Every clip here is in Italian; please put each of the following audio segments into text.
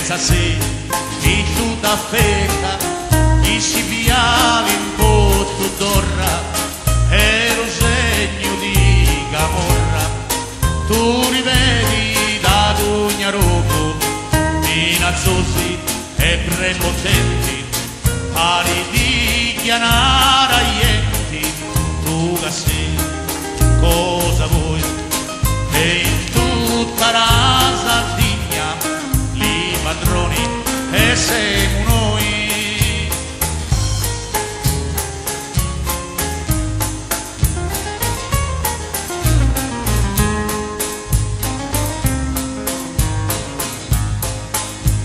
senza sé, di tutta fetta, chi si piava in botto d'orra, era un segno di camorra. Tu rivedi da Dugnarogo, minazzosi e prepotenti, pari di chianara ienti, tu che sei, cosa vuoi? E in tutta la Sardegna, li padroni e siamo noi.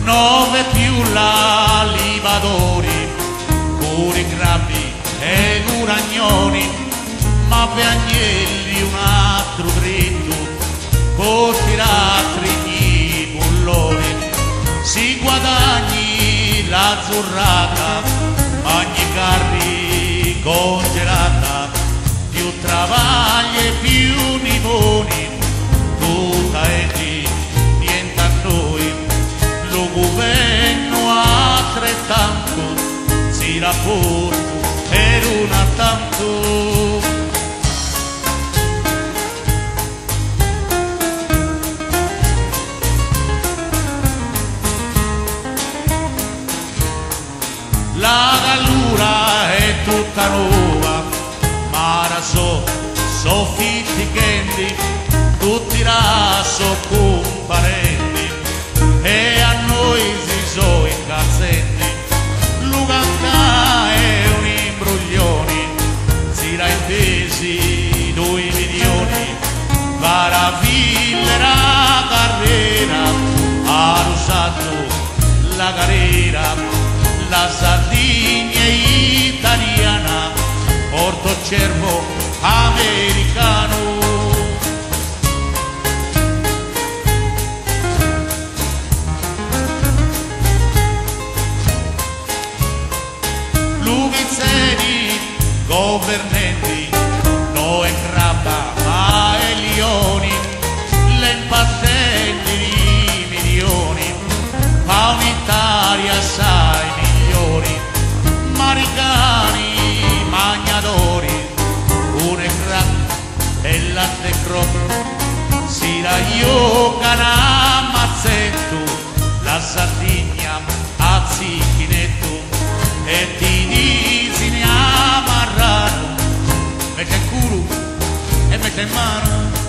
9 più la livadori, pure grabbi e curagnoni, ma per agnelli un altro dritto, per tirare gli bulloni, si guadagni la zurrata, ogni carri congelata, più travagli e più niponi, tutta e di niente a noi. Lo governo altrettanto si rapporta per una tanto. La gallura è tutta nuova, ma la so fitti candy, tutti raso comparenti, e a noi si so incazzetti. Luganda è un imbroglione, si ra intesi 2 milioni, Varavillera carriera, ha usato la carriera, la Sardegna italiana, Porto Cervo americano. Luvizzeri, governenti, noi crabba, ma e lioni, le impattenti di milioni, fa un'Italia assai migliori, maricani, magnatori, une crabba e latte crop, si raiocana mazzetto, la Sardegna a zicchinetto, e ti dici ne amarrano, mette in culo e mette in mano.